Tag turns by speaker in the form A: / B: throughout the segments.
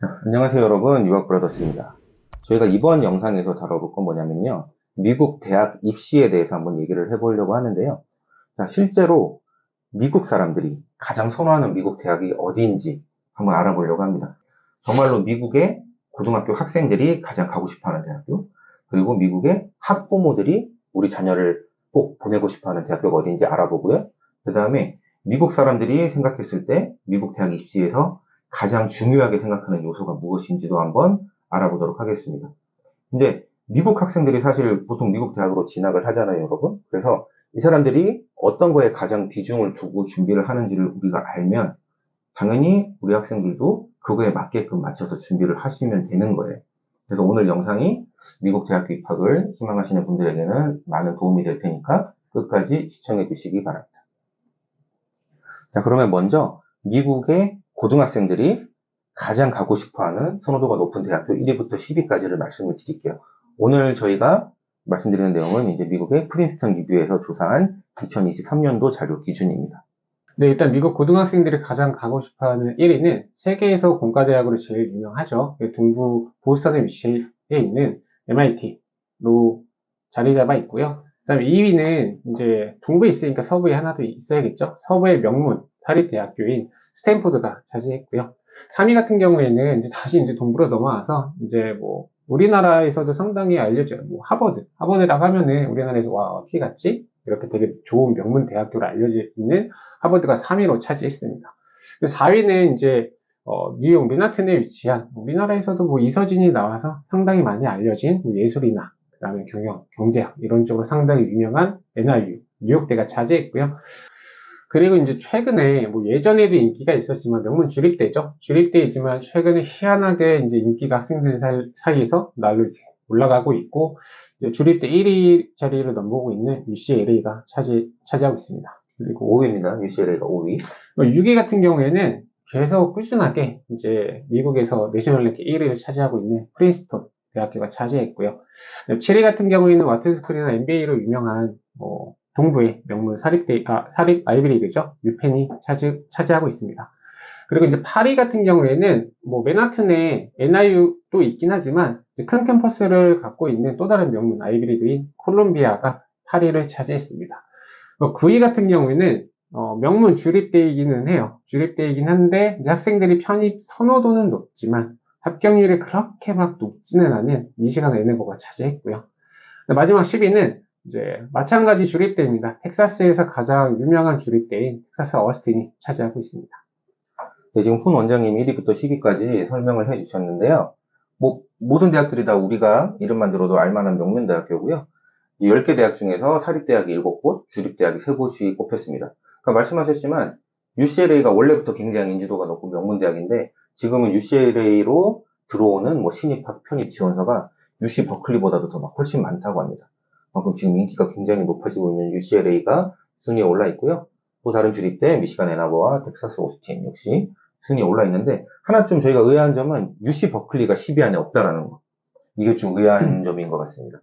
A: 안녕하세요 여러분, 유학브라더스입니다. 저희가 이번 영상에서 다뤄볼 건 뭐냐면요, 미국 대학 입시에 대해서 한번 얘기를 해보려고 하는데요. 자, 실제로 미국 사람들이 가장 선호하는 미국 대학이 어디인지 한번 알아보려고 합니다. 정말로 미국의 고등학교 학생들이 가장 가고 싶어하는 대학교, 그리고 미국의 학부모들이 우리 자녀를 꼭 보내고 싶어하는 대학교가 어디인지 알아보고요. 그 다음에 미국 사람들이 생각했을 때 미국 대학 입시에서 가장 중요하게 생각하는 요소가 무엇인지도 한번 알아보도록 하겠습니다. 근데 미국 학생들이 사실 보통 미국 대학으로 진학을 하잖아요, 여러분. 그래서 이 사람들이 어떤 거에 가장 비중을 두고 준비를 하는지를 우리가 알면 당연히 우리 학생들도 그거에 맞게끔 맞춰서 준비를 하시면 되는 거예요. 그래서 오늘 영상이 미국 대학교 입학을 희망하시는 분들에게는 많은 도움이 될 테니까 끝까지 시청해 주시기 바랍니다. 자, 그러면 먼저 미국의 고등학생들이 가장 가고 싶어하는 선호도가 높은 대학교 1위부터 10위까지를 말씀을 드릴게요. 오늘 저희가 말씀드리는 내용은 이제 미국의 프린스턴 리뷰에서 조사한 2023년도 자료 기준입니다.
B: 네, 일단 미국 고등학생들이 가장 가고 싶어하는 1위는 세계에서 공과대학으로 제일 유명하죠. 동부 보스턴에 위치해 있는 MIT로 자리 잡아 있고요. 그다음에 2위는 이제 동부에 있으니까 서부에 하나 더 있어야겠죠. 서부의 명문 사립대학교인 스탠포드가 차지했고요. 3위 같은 경우에는 이제 다시 이제 동부로 넘어와서 이제 뭐 우리나라에서도 상당히 알려져요. 뭐 하버드라고 하면은 우리나라에서 와 어떻게 갔지? 이렇게 되게 좋은 명문 대학교로 알려져 있는 하버드가 3위로 차지했습니다. 4위는 이제 뉴욕 맨하튼에 위치한 우리나라에서도 뭐 이서진이 나와서 상당히 많이 알려진 뭐 예술이나 그다음에 경영, 경제학 이런 쪽으로 상당히 유명한 NIU 뉴욕대가 차지했고요. 그리고 이제 최근에 뭐 예전에도 인기가 있었지만 명문 주립대죠. 주립대이지만 최근에 희한하게 이제 인기가 학생들 사이에서 날로 이렇게 올라가고 있고 주립대 1위 자리를 넘보고 있는 UCLA가 차지하고 있습니다. 그리고
A: 5위입니다. UCLA가 5위.
B: 6위 같은 경우에는 계속 꾸준하게 이제 미국에서 내셔널 랭킹 1위를 차지하고 있는 프린스턴 대학교가 차지했고요. 7위 같은 경우에는 와트스쿨이나 MBA로 유명한 동부의 명문 사립 아이비리그죠. 유펜이 차지하고 있습니다. 그리고 이제 8위 같은 경우에는 뭐 맨하튼에 NIU도 있긴 하지만 큰 캠퍼스를 갖고 있는 또 다른 명문 아이비리그인 콜롬비아가 8위를 차지했습니다. 9위 같은 경우에는 명문 주립대이기는 해요. 주립대이긴 한데 이제 학생들이 편입 선호도는 높지만 합격률이 그렇게 막 높지는 않은 미시간 애너버가 차지했고요. 마지막 10위는 이제 마찬가지 주립대입니다. 텍사스에서 가장 유명한 주립대인 텍사스 어스틴이 차지하고 있습니다.
A: 네, 지금 훈 원장님이 1위부터 10위까지 설명을 해주셨는데요. 뭐 모든 대학들이 다 우리가 이름만 들어도 알만한 명문 대학교고요. 10개 대학 중에서 사립대학이 7곳, 주립대학이 3곳이 꼽혔습니다. 그러니까 말씀하셨지만 UCLA가 원래부터 굉장히 인지도가 높고 명문대학인데 지금은 UCLA로 들어오는 뭐 신입학 편입 지원서가 UC 버클리보다도 더 막 훨씬 많다고 합니다. 그만큼 지금 인기가 굉장히 높아지고 있는 UCLA가 순위에 올라 있고요. 또 다른 주립대 미시간 애나버와 텍사스 오스틴 역시 순위에 올라 있는데 하나 좀 저희가 의아한 점은 UC 버클리가 10위 안에 없다라는 거. 이게 좀 의아한 점인 것 같습니다.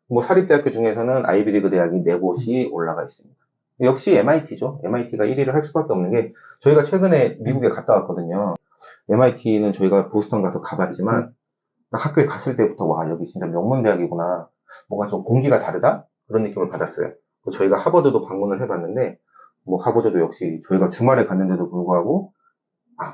A: 뭐 사립대학교 중에서는 아이비리그 대학이 4곳이 올라가 있습니다. 역시 MIT죠. MIT가 1위를 할 수밖에 없는 게 저희가 최근에 미국에 갔다 왔거든요. MIT는 저희가 보스턴 가서 가봤지만 학교에 갔을 때부터 와 여기 진짜 명문대학이구나. 뭔가 좀 공기가 다르다? 그런 느낌을 받았어요. 저희가 하버드도 방문을 해봤는데 뭐 하버드도 역시 저희가 주말에 갔는데도 불구하고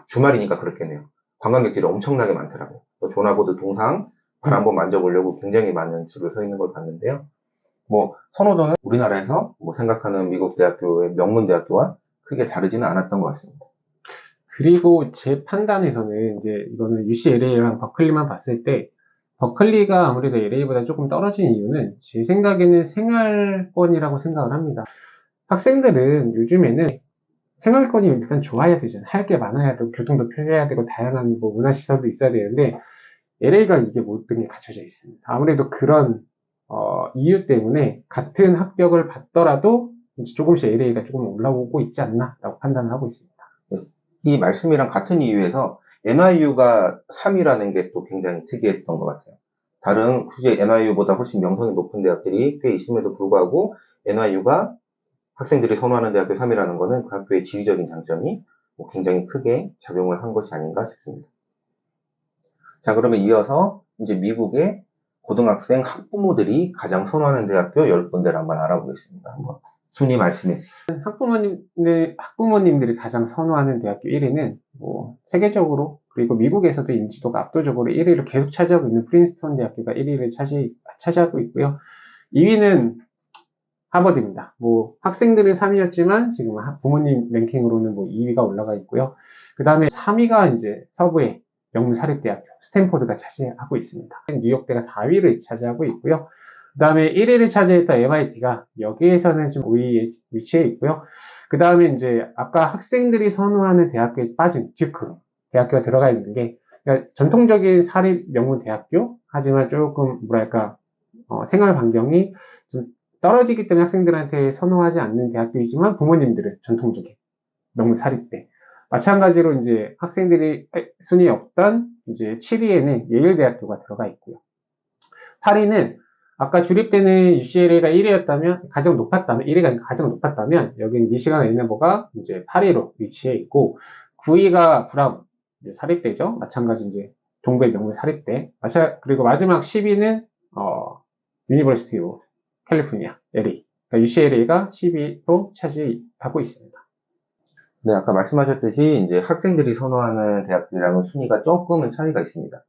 A: 주말이니까 그렇겠네요. 관광객들이 엄청나게 많더라고요. 존 하버드 동상 발 한번 만져보려고 굉장히 많은 줄을 서 있는 걸 봤는데요. 뭐 선호도는 우리나라에서 뭐 생각하는 미국 대학교의 명문 대학교와 크게 다르지는 않았던 것 같습니다.
B: 그리고 제 판단에서는 이제 이거는 UCLA랑 버클리만 봤을 때 버클리가 아무래도 LA보다 조금 떨어진 이유는 제 생각에는 생활권이라고 생각을 합니다. 학생들은 요즘에는 생활권이 일단 좋아야 되잖아요. 할 게 많아야 되고 교통도 편리해야 되고 다양한 뭐 문화시설도 있어야 되는데 LA가 이게 모든 게 갖춰져 있습니다. 아무래도 그런 이유 때문에 같은 합격을 받더라도 이제 조금씩 LA가 조금 올라오고 있지 않나라고 판단을 하고 있습니다.
A: 이 말씀이랑 같은 이유에서 NIU가 3위라는 게 또 굉장히 특이했던 것 같아요. 다른 굳이 NIU보다 훨씬 명성이 높은 대학들이 꽤 있음에도 불구하고 NIU가 학생들이 선호하는 대학교 3위라는 거는 그 학교의 지리적인 장점이 뭐 굉장히 크게 작용을 한 것이 아닌가 싶습니다. 자, 그러면 이어서 이제 미국의 고등학생 학부모들이 가장 선호하는 대학교 10군데를 한번 알아보겠습니다. 한번 순위 말씀해 주시죠.
B: 학부모님들이 가장 선호하는 대학교 1위는 뭐 세계적으로 그리고 미국에서도 인지도가 압도적으로 1위를 계속 차지하고 있는 프린스턴 대학교가 1위를 차지하고 있고요. 2위는 하버드입니다. 뭐 학생들은 3위였지만 지금 부모님 랭킹으로는 뭐 2위가 올라가 있고요. 그 다음에 3위가 이제 서부의 명문 사립대학교 스탠포드가 차지하고 있습니다. 뉴욕대가 4위를 차지하고 있고요. 그 다음에 1위를 차지했던 MIT가 여기에서는 지금 5위에 위치해 있고요. 그 다음에 이제 아까 학생들이 선호하는 대학교에 빠진 듀크 대학교가 들어가 있는 게 그러니까 전통적인 사립 명문 대학교 하지만 조금 뭐랄까 생활 반경이 좀 떨어지기 때문에 학생들한테 선호하지 않는 대학교이지만 부모님들은 전통적인 명문 사립대. 마찬가지로 이제 학생들이 순위 없던 이제 7위에는 예일대학교가 들어가 있고요. 8위는 아까 주립대는 UCLA가 1위였다면 가장 높았다면 1위가 가장 높았다면 여기는 미시간 앤버가 이제 8위로 위치해 있고 9위가 브라운 사립대죠. 마찬가지 이제 동부의 명문 사립대. 그리고 마지막 10위는 유니버시티 오브 캘리포니아 LA. 그러니까 UCLA가 10위로 차지하고 있습니다.
A: 네, 아까 말씀하셨듯이 이제 학생들이 선호하는 대학들이랑은 순위가 조금은 차이가 있습니다.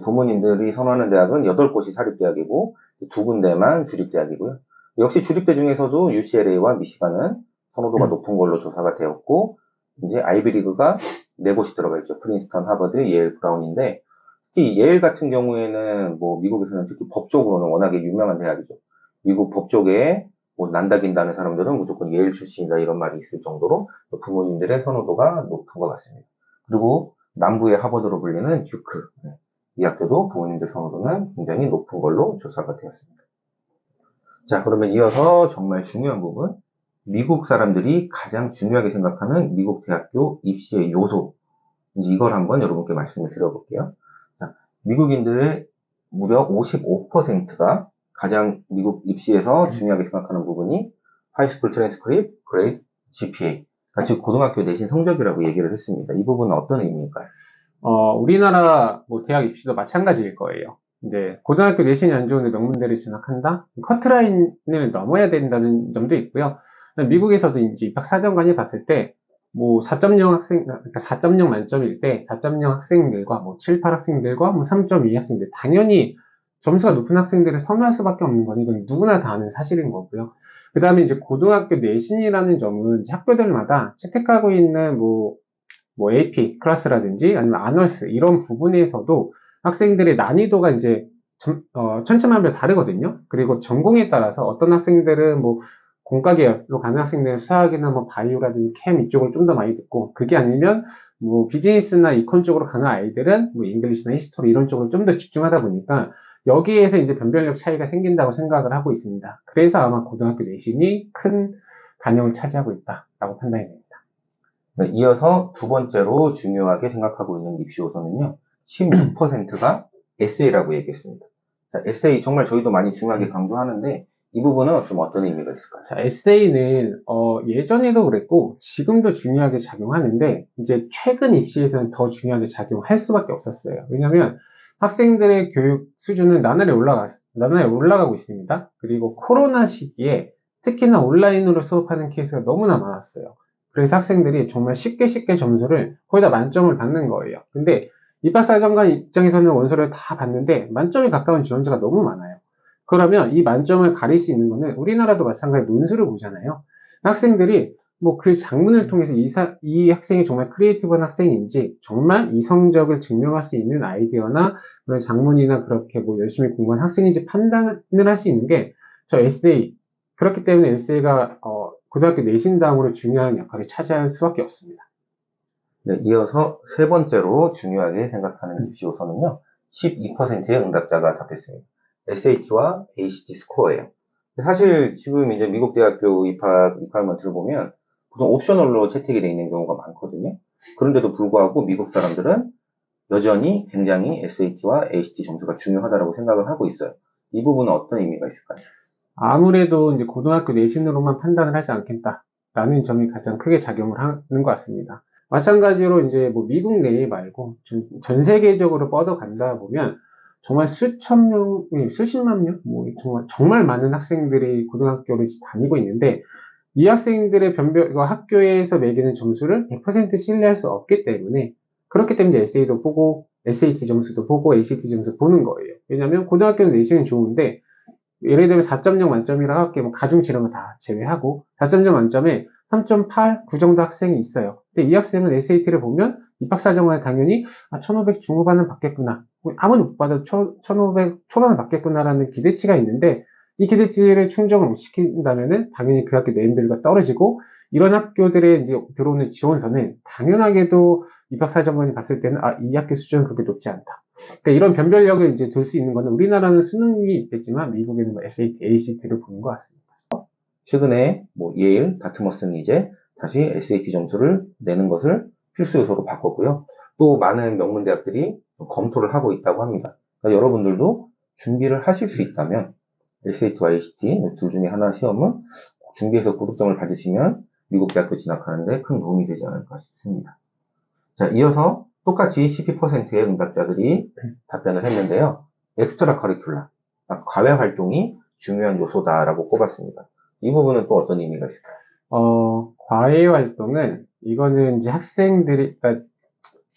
A: 부모님들이 선호하는 대학은 8곳이 사립대학이고 2군데만 주립대학이고요. 역시 주립대 중에서도 UCLA와 미시간은 선호도가 높은 걸로 조사가 되었고 이제 아이비리그가 4곳이 들어가 있죠. 프린스턴, 하버드, 예일, 브라운인데 특히 예일 같은 경우에는 뭐 미국에서는 특히 법적으로는 워낙에 유명한 대학이죠. 미국 법조계에 뭐 난다긴다는 사람들은 무조건 예일 출신이다 이런 말이 있을 정도로 부모님들의 선호도가 높은 것 같습니다. 그리고 남부의 하버드로 불리는 듀크. 이 학교도 부모님들 선호도는 굉장히 높은 걸로 조사가 되었습니다. 자, 그러면 이어서 정말 중요한 부분. 미국 사람들이 가장 중요하게 생각하는 미국 대학교 입시의 요소. 이제 이걸 한번 여러분께 말씀을 드려볼게요. 자, 미국인들의 무려 55%가 가장 미국 입시에서 중요하게 생각하는 부분이 하이스쿨 트랜스크립트, 그레이드, GPA. 즉 고등학교 내신 성적이라고 얘기를 했습니다. 이 부분은 어떤 의미일까요?
B: 우리나라 뭐 대학 입시도 마찬가지일 거예요. 이제 고등학교 내신이 안 좋은데 명문대를 진학한다? 커트라인을 넘어야 된다는 점도 있고요. 미국에서도 이제 입학 사정관이 봤을 때 뭐 4.0 그러니까 4.0 만점일 때 4.0 학생들과 뭐 7, 8 학생들과 뭐 3.2 학생들 당연히 점수가 높은 학생들을 선호할 수밖에 없는 건 이건 누구나 다 아는 사실인 거고요. 그 다음에 이제 고등학교 내신이라는 점은 학교들마다 채택하고 있는 뭐 AP 클래스라든지 아니면 아널스 이런 부분에서도 학생들의 난이도가 이제 천차만별 다르거든요. 그리고 전공에 따라서 어떤 학생들은 뭐 공과 계열로 가는 학생들은 수학이나 뭐 바이오라든지 캠 이쪽을 좀 더 많이 듣고 그게 아니면 뭐 비즈니스나 이콘 쪽으로 가는 아이들은 뭐 잉글리시나 히스토리 이런 쪽으로 좀 더 집중하다 보니까 여기에서 이제 변별력 차이가 생긴다고 생각을 하고 있습니다. 그래서 아마 고등학교 내신이 큰 반영을 차지하고 있다라고 판단이 됩니다.
A: 네, 이어서 두 번째로 중요하게 생각하고 있는 입시 요소는요. 16%가 에세이라고 얘기했습니다. 자, 에세이 정말 저희도 많이 중요하게 강조하는데 이 부분은 좀 어떤 의미가 있을까요?
B: 자, 에세이는 예전에도 그랬고 지금도 중요하게 작용하는데 이제 최근 입시에서는 더 중요하게 작용할 수밖에 없었어요. 왜냐하면 학생들의 교육 수준은 나날이 올라가고 있습니다. 그리고 코로나 시기에 특히나 온라인으로 수업하는 케이스가 너무나 많았어요. 그래서 학생들이 정말 쉽게 점수를 거의 다 만점을 받는 거예요. 근데 입학사정관 입장에서는 원서를 다 봤는데 만점에 가까운 지원자가 너무 많아요. 그러면 이 만점을 가릴 수 있는 거는 우리나라도 마찬가지로 논술을 보잖아요. 학생들이 뭐 그 장문을 통해서 이 학생이 정말 크리에이티브한 학생인지 정말 이 성적을 증명할 수 있는 아이디어나 그런 장문이나 그렇게 뭐 열심히 공부한 학생인지 판단을 할 수 있는 게 저 에세이. 그렇기 때문에 에세이가 고등학교 내신 다음으로 중요한 역할을 차지할 수밖에 없습니다.
A: 네, 이어서 세 번째로 중요하게 생각하는 입시 요소는요. 12%의 응답자가 답했습니다. SAT와 ACT 스코어예요. 사실 지금 이제 미국 대학교 입학만 들어보면 보통 옵셔널로 채택이 되어 있는 경우가 많거든요. 그런데도 불구하고 미국 사람들은 여전히 굉장히 SAT와 ACT 점수가 중요하다고 생각을 하고 있어요. 이 부분은 어떤 의미가 있을까요?
B: 아무래도 이제 고등학교 내신으로만 판단을 하지 않겠다라는 점이 가장 크게 작용을 하는 것 같습니다. 마찬가지로 이제 뭐 미국 내에 말고 전 세계적으로 뻗어간다 보면 정말 수천 명, 수십만 명, 뭐 정말 많은 학생들이 고등학교를 다니고 있는데 이 학생들의 학교에서 매기는 점수를 100% 신뢰할 수 없기 때문에 그렇기 때문에 에세이도 보고 SAT 점수도 보고 ACT 점수 보는 거예요. 왜냐하면 고등학교는 내신은 좋은데 예를 들면 4.0 만점이라 할게 뭐 가중치 이런 거 다 제외하고 4.0 만점에 3.8, 9 정도 학생이 있어요. 근데 이 학생은 SAT를 보면 입학사정관에 당연히 1500 중후반은 받겠구나. 아무리 못 받아도 1500 초반은 받겠구나라는 기대치가 있는데 이 기대치를 충족을 못 시킨다면은 당연히 그 학교 네임밸류가 떨어지고 이런 학교들에 이제 들어오는 지원서는 당연하게도 입학사정관이 봤을 때는 이 학교 수준은 그렇게 높지 않다. 그러니까 이런 변별력을 이제 둘 수 있는 거는 우리나라는 수능이 있겠지만 미국에는 뭐 SAT, ACT를 보는 것 같습니다.
A: 최근에 뭐 예일, 다트머스는 이제 다시 SAT 점수를 내는 것을 필수 요소로 바꿨고요. 또 많은 명문 대학들이 검토를 하고 있다고 합니다. 그러니까 여러분들도 준비를 하실 수 있다면 SAT와 ACT 둘 중에 하나 시험은 준비해서 고득점을 받으시면 미국 대학교 진학하는데 큰 도움이 되지 않을까 싶습니다. 자, 이어서 똑같이 12%의 응답자들이 답변을 했는데요. 엑스트라 커리큘라, 과외 활동이 중요한 요소다라고 꼽았습니다. 이 부분은 또 어떤 의미가 있을까요?
B: 과외 활동은 이거는 이제 학생들이 그러니까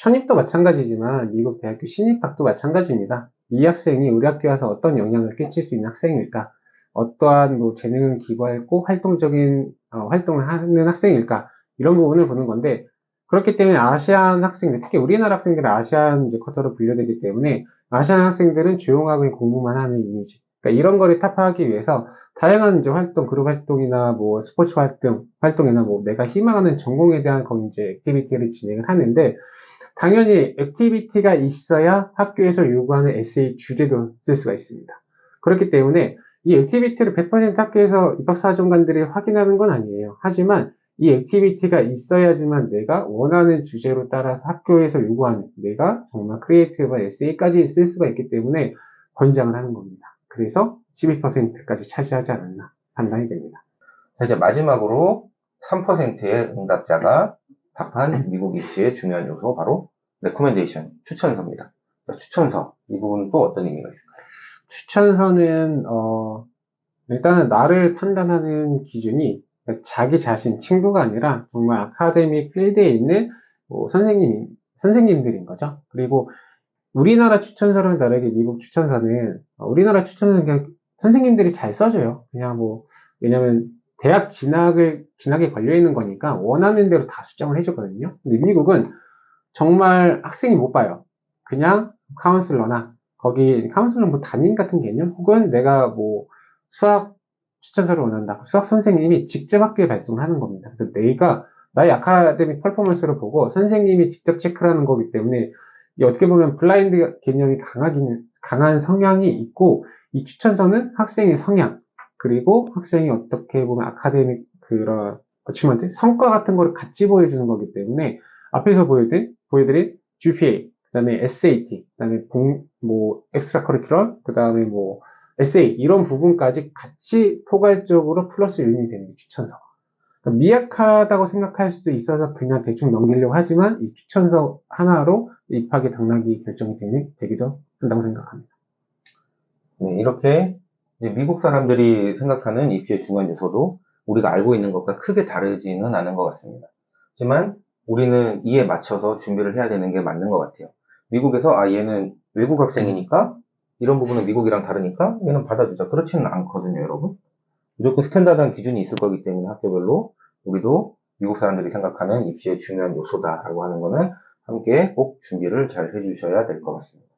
B: 편입도 마찬가지지만 미국 대학교 신입학도 마찬가지입니다. 이 학생이 우리 학교에 와서 어떤 영향을 끼칠 수 있는 학생일까? 어떠한 뭐 재능을 기부하고 활동적인 활동을 하는 학생일까? 이런 부분을 보는 건데 그렇기 때문에 아시안 학생들, 특히 우리나라 학생들은 아시안 이제 쿼터로 분류되기 때문에 아시안 학생들은 조용하게 공부만 하는 이미지. 그러니까 이런 거를 타파하기 위해서 다양한 이제 활동, 그룹 활동이나 뭐 스포츠 활동이나 뭐 내가 희망하는 전공에 대한 이제 액티비티를 진행을 하는데 당연히 액티비티가 있어야 학교에서 요구하는 에세이 주제도 쓸 수가 있습니다. 그렇기 때문에 이 액티비티를 100% 학교에서 입학사정관들이 확인하는 건 아니에요. 하지만 이 액티비티가 있어야지만 내가 원하는 주제로 따라서 학교에서 요구하는 내가 정말 크리에이티브한 에세이까지 쓸 수가 있기 때문에 권장을 하는 겁니다. 그래서 12%까지 차지하지 않았나 판단이 됩니다.
A: 자, 이제 마지막으로 3%의 응답자가 답한 미국 입시의 중요한 요소 바로 레코멘데이션, 추천서입니다. 추천서, 이 부분은 또 어떤 의미가 있을까요?
B: 추천서는 일단은 나를 판단하는 기준이 자기 자신, 친구가 아니라 정말 아카데믹 필드에 있는 뭐 선생님들인 거죠. 그리고 우리나라 추천서랑 다르게 미국 추천서는 우리나라 추천서는 그냥 선생님들이 잘 써줘요. 그냥 뭐 왜냐면 대학 진학에 걸려 있는 거니까 원하는 대로 다 수정을 해주거든요. 근데 미국은 정말 학생이 못 봐요. 그냥 카운슬러나 거기 카운슬러는 뭐 담임 같은 개념 혹은 내가 뭐 수학 추천서를 원한다. 수학 선생님이 직접 학교에 발송을 하는 겁니다. 그래서 내가 나의 아카데믹 퍼포먼스를 보고 선생님이 직접 체크를 하는 거기 때문에 어떻게 보면 블라인드 개념이 강한 성향이 있고 이 추천서는 학생의 성향 그리고 학생이 어떻게 보면 아카데믹 그런 어치먼트 성과 같은 거를 같이 보여주는 거기 때문에 앞에서 보여드린 GPA, 그 다음에 SAT, 그 다음에 뭐 엑스트라 커리큘럼, 그 다음에 뭐 에세이 이런 부분까지 같이 포괄적으로 플러스 유닛이 되는 게 추천서. 그러니까 미약하다고 생각할 수도 있어서 그냥 대충 넘기려고 하지만 이 추천서 하나로 입학의 당락이 결정이 되기도 한다고 생각합니다.
A: 네, 이렇게 미국 사람들이 생각하는 입시의 중요한 요소도 우리가 알고 있는 것과 크게 다르지는 않은 것 같습니다. 하지만 우리는 이에 맞춰서 준비를 해야 되는 게 맞는 것 같아요. 미국에서 얘는 외국 학생이니까 이런 부분은 미국이랑 다르니까 얘는 받아주자. 그렇지는 않거든요, 여러분. 무조건 스탠다드한 기준이 있을 거기 때문에 학교별로 우리도 미국 사람들이 생각하는 입시의 중요한 요소다라고 하는 거는 함께 꼭 준비를 잘 해주셔야 될 것 같습니다.